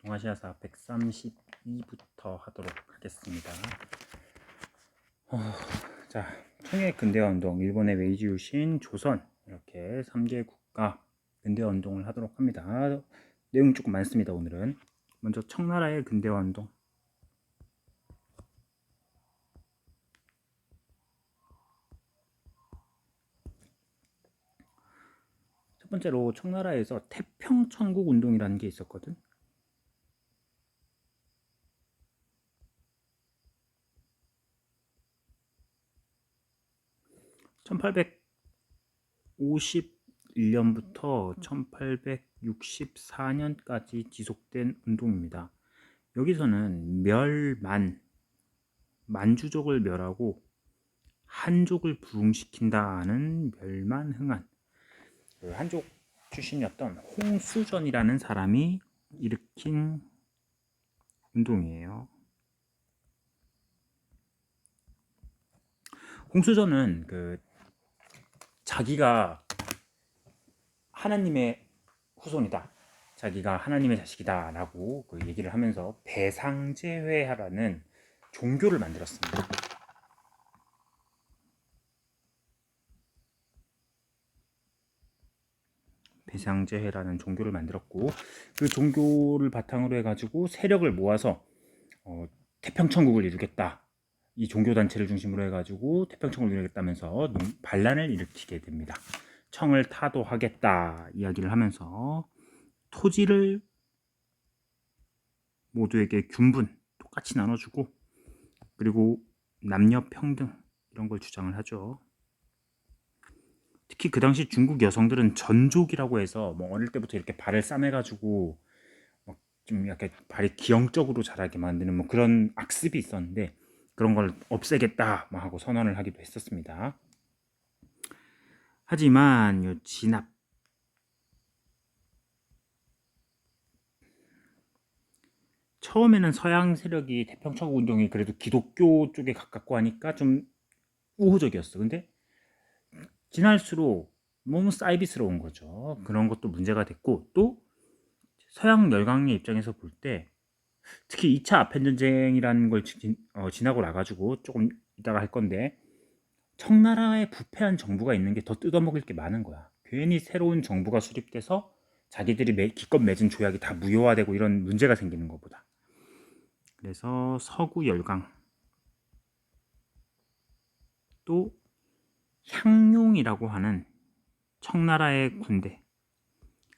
동아시아사 132부터 하도록 하겠습니다. 자, 청해 근대화 운동, 일본의 메이지 유신, 조선 이렇게 3개 국가 근대화 운동을 하도록 합니다. 내용이 조금 많습니다. 오늘은 먼저 청나라의 근대화 운동. 첫 번째로 청나라에서 태평천국 운동이라는 게 있었거든. (1851년부터) (1864년까지) 지속된 운동입니다. 여기서는 만주족을 멸하고 한족을 부흥시킨다는 멸만흥한 그 한족 출신이었던 홍수전이라는 사람이 일으킨 운동이에요. 홍수전은 자기가 하나님의 후손이다, 자기가 하나님의 자식이다 라고 얘기를 하면서 배상제회라는 종교를 만들었습니다. 배상제회라는 종교를 만들었고, 그 종교를 바탕으로 해가지고 세력을 모아서 태평천국을 이루겠다, 이 종교단체를 중심으로 해가지고 태평천국을 이루겠다면서 반란을 일으키게 됩니다. 청을 타도하겠다 이야기를 하면서 토지를 모두에게 균분 똑같이 나눠주고, 그리고 남녀 평등 이런 걸 주장을 하죠. 특히 그 당시 중국 여성들은 전족이라고 해서 어릴 때부터 이렇게 발을 싸매가지고 좀 약간 발이 기형적으로 자라게 만드는 그런 악습이 있었는데, 그런 걸 없애겠다 하고 선언을 하기도 했었습니다. 하지만 요 진압, 처음에는 서양 세력이 태평천국 운동이 그래도 기독교 쪽에 가깝고 하니까 좀 우호적이었어. 근데 지날수록 너무 사이비스러운 거죠. 그런 것도 문제가 됐고, 또 서양 열강의 입장에서 볼 때 특히 2차 아편전쟁이라는 걸 지나고 나가지고 조금 이따가 할 건데, 청나라에 부패한 정부가 있는 게 더 뜯어먹을 게 많은 거야. 괜히 새로운 정부가 수립돼서 자기들이 기껏 맺은 조약이 다 무효화되고 이런 문제가 생기는 것보다. 그래서 서구 열강, 또 향룡이라고 하는 청나라의 군대,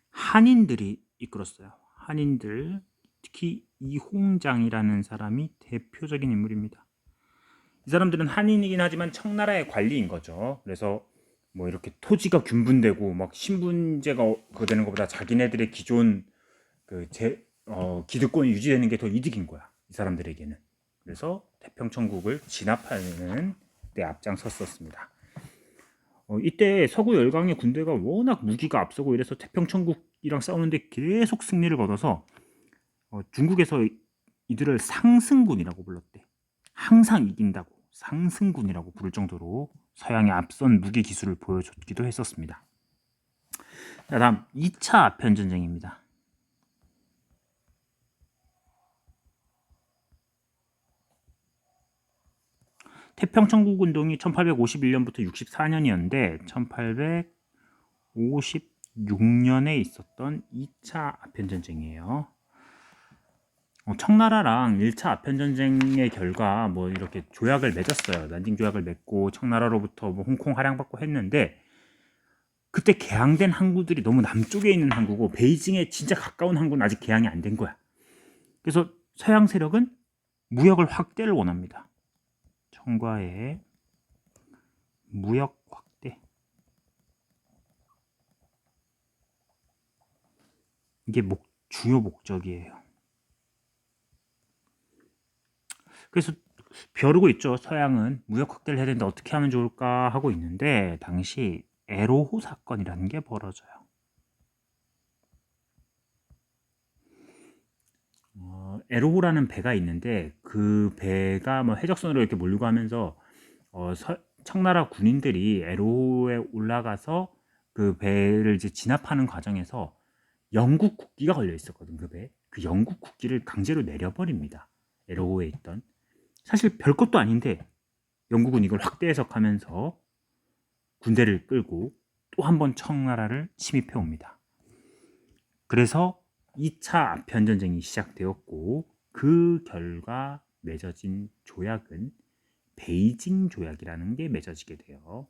한인들이 이끌었어요. 한인들, 특히 이홍장이라는 사람이 대표적인 인물입니다. 이 사람들은 한인이긴 하지만 청나라의 관리인 거죠. 그래서 이렇게 토지가 균분되고 신분제가 되는 것보다 자기네들의 기존 기득권이 유지되는 게 더 이득인 거야, 이 사람들에게는. 그래서 태평천국을 진압하는 데 앞장섰었습니다. 이때 서구 열강의 군대가 워낙 무기가 앞서고 이래서 태평천국이랑 싸우는데 계속 승리를 거둬서 중국에서 이들을 상승군이라고 불렀대. 항상 이긴다고 상승군이라고 부를 정도로 서양의 앞선 무기 기술을 보여줬기도 했었습니다. 자, 다음 2차 아편전쟁입니다. 태평천국 운동이 1851년부터 64년이었는데 1856년에 있었던 2차 아편전쟁이에요. 청나라랑 1차 아편전쟁의 결과 이렇게 조약을 맺었어요. 난징 조약을 맺고 청나라로부터 홍콩 할양받고 했는데, 그때 개항된 항구들이 너무 남쪽에 있는 항구고 베이징에 진짜 가까운 항구는 아직 개항이 안 된 거야. 그래서 서양 세력은 무역을 확대를 원합니다. 청과의 무역 확대, 이게 주요 목적이에요. 그래서 벼르고 있죠. 서양은 무역 확대를 해야 되는데 어떻게 하면 좋을까 하고 있는데, 당시 에로호 사건이라는 게 벌어져요. 에로호라는 배가 있는데, 그 배가 해적선으로 이렇게 몰고 가면서 청나라 군인들이 에로호에 올라가서 그 배를 이제 진압하는 과정에서 영국 국기가 걸려 있었거든, 그 배. 그 영국 국기를 강제로 내려버립니다. 에로우에 있던. 사실 별것도 아닌데 영국은 이걸 확대 해석하면서 군대를 끌고 또 한 번 청나라를 침입해 옵니다. 그래서 2차 아편전쟁이 시작되었고 그 결과 맺어진 조약은 베이징 조약이라는 게 맺어지게 돼요.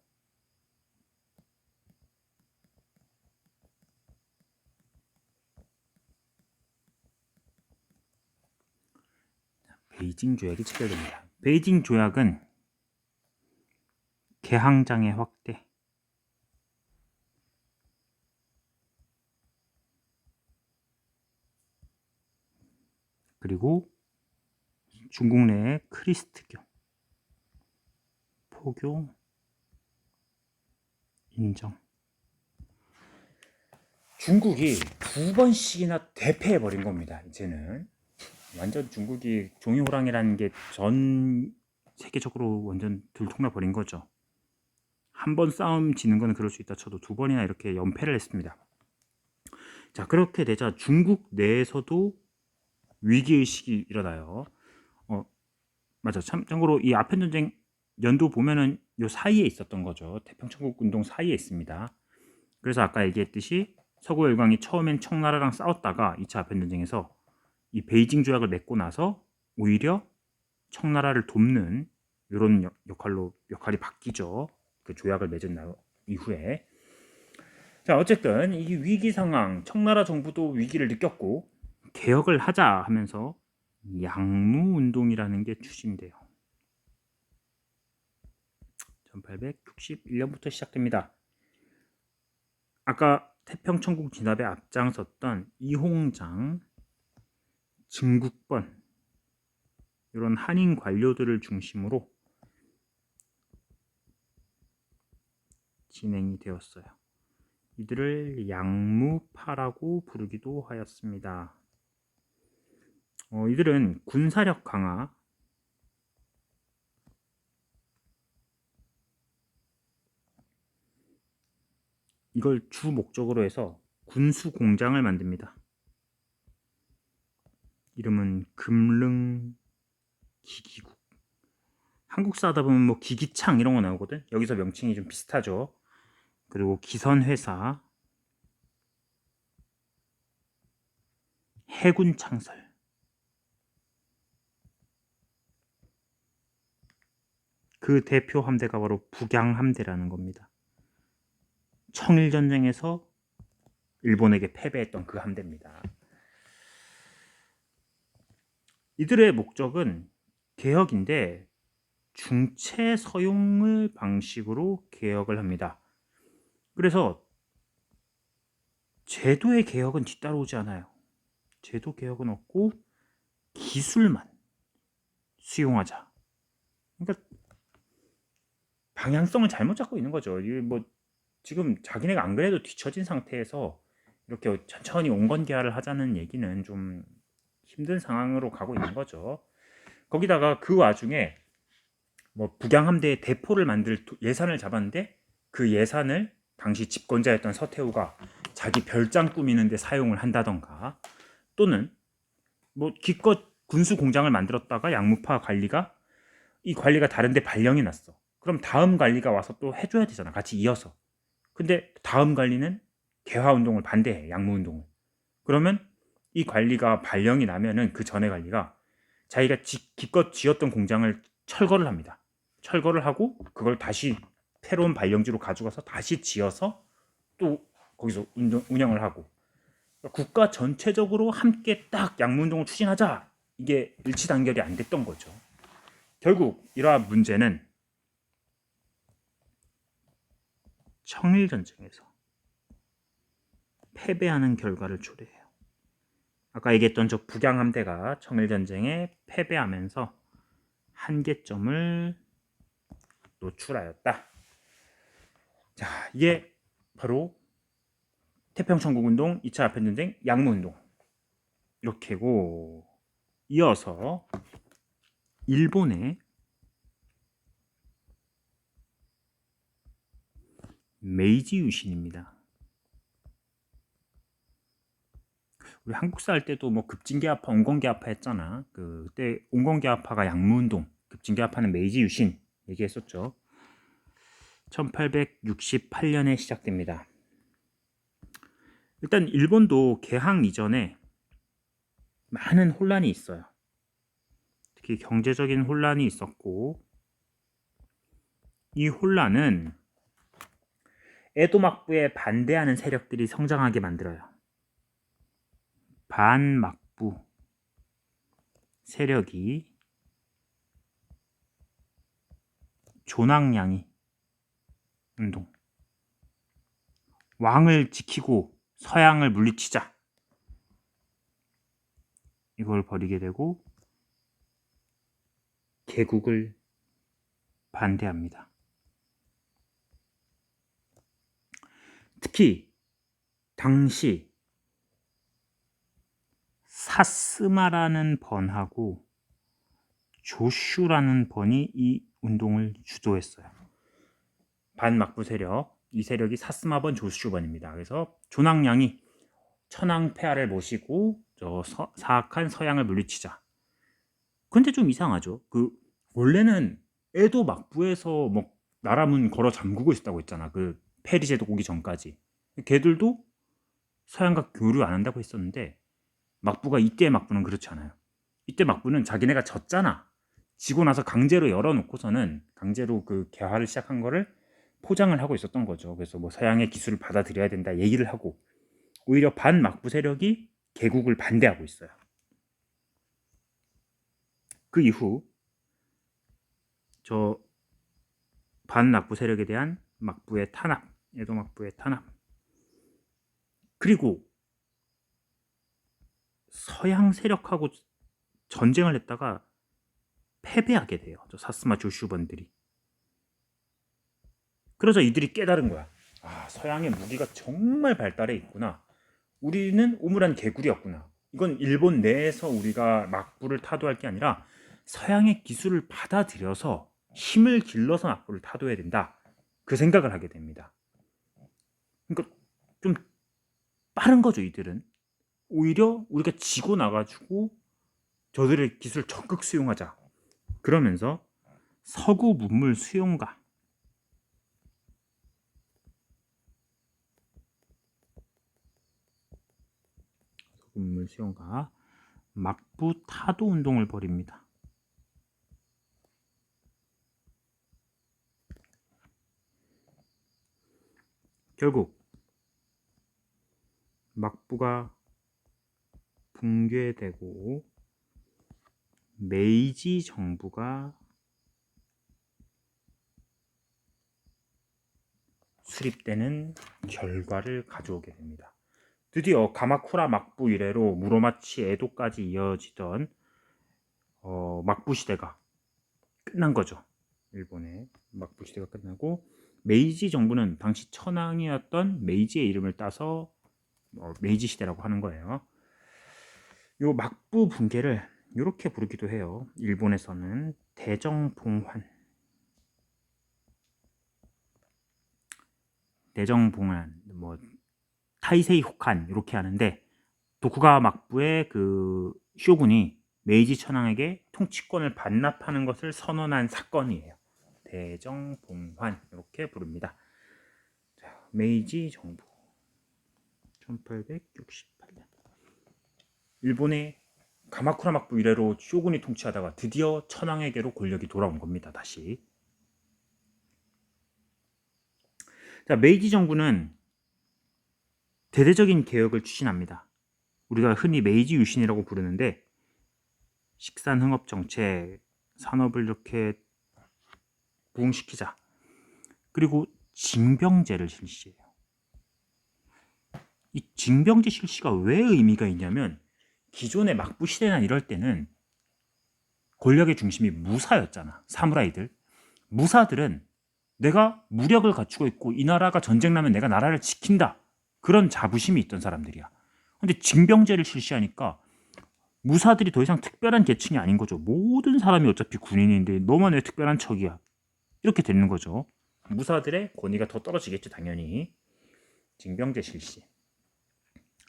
베이징 조약이 체결됩니다. 베이징 조약은 개항장의 확대, 그리고 중국 내의 크리스트교, 포교 인정. 중국이 2번씩이나 대패해버린 겁니다. 이제는 완전 중국이 종이호랑이라는 게 전 세계적으로 완전 들통나버린 거죠. 한 번 싸움 지는 거는 그럴 수 있다 쳐도 2번이나 이렇게 연패를 했습니다. 자, 그렇게 되자 중국 내에서도 위기의식이 일어나요. 맞아. 참고로 이 아편전쟁 연도 보면은 요 사이에 있었던 거죠. 태평천국 운동 사이에 있습니다. 그래서 아까 얘기했듯이 서구 열강이 처음엔 청나라랑 싸웠다가 2차 아편전쟁에서 이 베이징 조약을 맺고 나서 오히려 청나라를 돕는 이런 역할이 바뀌죠. 그 조약을 맺은 이후에. 자, 어쨌든 이 위기 상황, 청나라 정부도 위기를 느꼈고 개혁을 하자 하면서 양무 운동이라는 게 추진돼요. 1861년부터 시작됩니다. 아까 태평천국 진압에 앞장섰던 이홍장, 증국번 이런 한인 관료들을 중심으로 진행이 되었어요. 이들을 양무파라고 부르기도 하였습니다. 이들은 군사력 강화, 이걸 주 목적으로 해서 군수 공장을 만듭니다. 이름은 금릉 기기국. 한국사 하다 보면 뭐 기기창 이런 거 나오거든. 여기서 명칭이 좀 비슷하죠. 그리고 기선회사, 해군창설, 그 대표 함대가 바로 북양함대라는 겁니다. 청일전쟁에서 일본에게 패배했던 그 함대입니다. 이들의 목적은 개혁인데 중체 서용을 방식으로 개혁을 합니다. 그래서 제도의 개혁은 뒤따라오지 않아요. 제도 개혁은 없고 기술만 수용하자. 그러니까 방향성을 잘못 잡고 있는 거죠. 뭐 지금 자기네가 안 그래도 뒤처진 상태에서 이렇게 천천히 온건개화를 하자는 얘기는 좀 힘든 상황으로 가고 있는 거죠. 거기다가 그 와중에 뭐 북양함대의 대포를 만들 예산을 잡았는데 그 예산을 당시 집권자였던 서태후가 자기 별장 꾸미는데 사용을 한다던가, 또는 뭐 기껏 군수 공장을 만들었다가 양무파 관리가 이 관리가 다른데 발령이 났어. 그럼 다음 관리가 와서 또 해줘야 되잖아. 같이 이어서. 근데 다음 관리는 개화 운동을 반대해. 양무 운동을. 그러면 이 관리가 발령이 나면은 그 전에 관리가 자기가 기껏 지었던 공장을 철거를 합니다. 철거를 하고 그걸 다시 새로운 발령지로 가져가서 다시 지어서 또 거기서 운영을 하고, 국가 전체적으로 함께 딱 양무운동을 추진하자, 이게 일치단결이 안 됐던 거죠. 결국 이러한 문제는 청일전쟁에서 패배하는 결과를 초래해요. 아까 얘기했던 저 북양함대가 청일전쟁에 패배하면서 한계점을 노출하였다. 자, 이게 바로 태평천국운동, 2차 아편전쟁, 양무운동 이렇게고, 이어서 일본의 메이지 유신입니다. 우리 한국사 할 때도 뭐 급진계합파, 온건계합파 했잖아. 그때 온건계합파가 양무운동, 급진계합파는 메이지 유신 얘기했었죠. 1868년에 시작됩니다. 일단 일본도 개항 이전에 많은 혼란이 있어요. 특히 경제적인 혼란이 있었고, 이 혼란은 에도 막부에 반대하는 세력들이 성장하게 만들어요. 반막부 세력이 조낭양이 운동, 왕을 지키고 서양을 물리치자, 이걸 벌이게 되고 개국을 반대합니다. 특히 당시 사스마라는 번하고 조슈라는 번이 이 운동을 주도했어요. 반막부 세력, 이 세력이 사스마번, 조슈번입니다. 그래서 조낭양이 천황폐하를 모시고 사악한 서양을 물리치자. 근데 좀 이상하죠. 원래는 에도 막부에서 뭐 나라 문 걸어 잠그고 있었다고 했잖아. 페리 제도 오기 전까지. 걔들도 서양과 교류 안 한다고 했었는데, 막부가 이때 막부는 그렇지 않아요. 이때 막부는 자기네가 졌잖아. 지고 나서 강제로 열어놓고서는 강제로 개화를 시작한 거를 포장을 하고 있었던 거죠. 그래서 뭐 서양의 기술을 받아들여야 된다 얘기를 하고, 오히려 반막부 세력이 개국을 반대하고 있어요. 그 이후 저 반막부 세력에 대한 막부의 탄압, 에도 막부의 탄압, 그리고 서양 세력하고 전쟁을 했다가 패배하게 돼요. 저 사스마 조슈번들이. 그러자 이들이 깨달은 거야. 아, 서양의 무기가 정말 발달해 있구나. 우리는 오물한 개구리였구나. 이건 일본 내에서 우리가 막부를 타도할 게 아니라 서양의 기술을 받아들여서 힘을 길러서 막부를 타도해야 된다. 그 생각을 하게 됩니다. 그러니까 좀 빠른 거죠, 이들은. 오히려 우리가 지고 나가지고 저들의 기술을 적극 수용하자. 그러면서 서구 문물 수용가, 문물 수용가, 막부 타도 운동을 벌입니다. 결국 막부가 붕괴되고 메이지 정부가 수립되는 결과를 가져오게 됩니다. 드디어 가마쿠라 막부 이래로 무로마치 에도까지 이어지던 막부 시대가 끝난 거죠. 일본의 막부 시대가 끝나고 메이지 정부는 당시 천황이었던 메이지의 이름을 따서 메이지 시대라고 하는 거예요. 요 막부 붕괴를 이렇게 부르기도 해요. 일본에서는 대정봉환, 뭐 타이세이 혹한 이렇게 하는데, 도쿠가와 막부의 쇼군이 메이지 천황에게 통치권을 반납하는 것을 선언한 사건이에요. 대정봉환 이렇게 부릅니다. 자, 메이지 정부 1868년 일본의 가마쿠라 막부 이래로 쇼군이 통치하다가 드디어 천황에게로 권력이 돌아온 겁니다. 다시. 자, 메이지 정부는 대대적인 개혁을 추진합니다. 우리가 흔히 메이지 유신이라고 부르는데, 식산흥업 정책, 산업을 이렇게 부흥시키자. 그리고 징병제를 실시해요. 이 징병제 실시가 왜 의미가 있냐면, 기존의 막부 시대나 이럴 때는 권력의 중심이 무사였잖아. 사무라이들. 무사들은 내가 무력을 갖추고 있고 이 나라가 전쟁 나면 내가 나라를 지킨다. 그런 자부심이 있던 사람들이야. 근데 징병제를 실시하니까 무사들이 더 이상 특별한 계층이 아닌 거죠. 모든 사람이 어차피 군인인데 너만 왜 특별한 척이야. 이렇게 되는 거죠. 무사들의 권위가 더 떨어지겠죠, 당연히. 징병제 실시.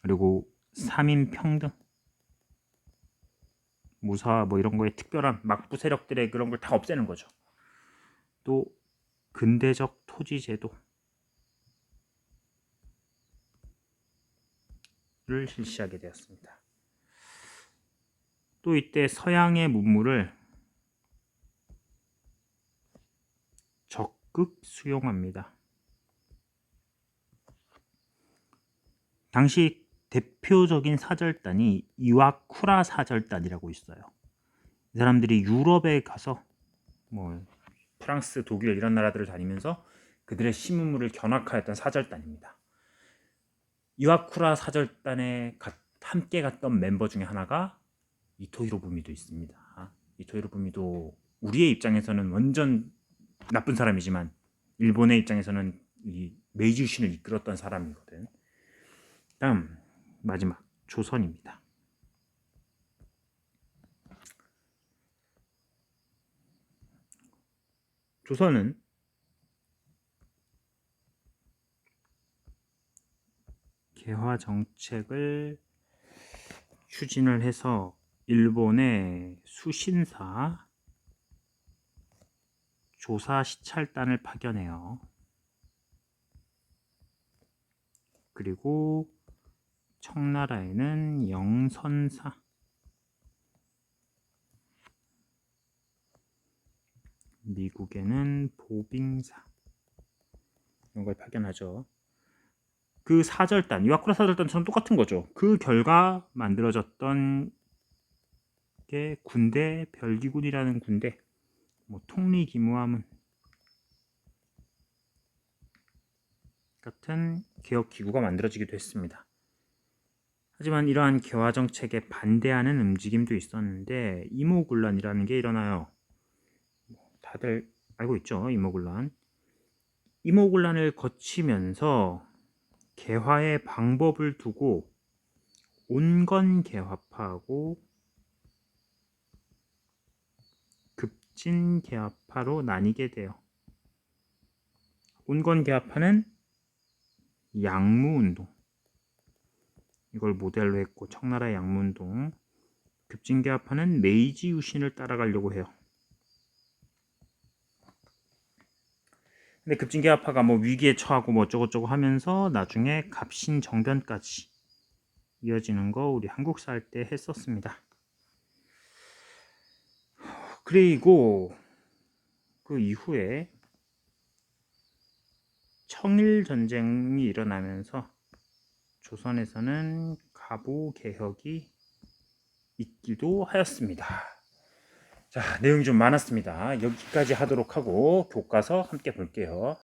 그리고 삼인 평등, 무사 뭐 이런 거에 특별한 막부 세력들의 그런 걸 다 없애는 거죠. 또 근대적 토지 제도를 실시하게 되었습니다. 또 이때 서양의 문물을 적극 수용합니다. 당시 대표적인 사절단이 이와쿠라 사절단이라고 있어요. 이 사람들이 유럽에 가서 뭐 프랑스, 독일 이런 나라들을 다니면서 그들의 신문물을 견학하였던 사절단입니다. 이와쿠라 사절단에 함께 갔던 멤버 중에 하나가 이토 히로부미도 있습니다. 이토 히로부미도 우리의 입장에서는 완전 나쁜 사람이지만 일본의 입장에서는 이 메이지 유신을 이끌었던 사람이거든. 다음 마지막 조선입니다. 조선은 개화 정책을 추진을 해서 일본의 수신사 조사 시찰단을 파견해요. 그리고 청나라에는 영선사, 미국에는 보빙사 이런 걸 파견하죠. 그 사절단, 이와쿠라 사절단처럼 똑같은 거죠. 그 결과 만들어졌던 게 군대, 별기군이라는 군대, 뭐 통리기무함은 같은 개혁 기구가 만들어지기도 했습니다. 하지만 이러한 개화 정책에 반대하는 움직임도 있었는데 이모군란이라는 게 일어나요. 다들 알고 있죠, 이모군란. 이모군란을 거치면서 개화의 방법을 두고 온건개화파하고 급진개화파로 나뉘게 돼요. 온건개화파는 양무운동, 이걸 모델로 했고 청나라의 양무운동. 급진개화파는 메이지 유신을 따라가려고 해요. 근데 급진개화파가 뭐 위기에 처하고 뭐 어쩌고저쩌고 하면서 나중에 갑신정변까지 이어지는 거 우리 한국사 할 때 했었습니다. 그리고 그 이후에 청일전쟁이 일어나면서 조선에서는 가부개혁이 있기도 하였습니다. 자, 내용이 좀 많았습니다. 여기까지 하도록 하고 교과서 함께 볼게요.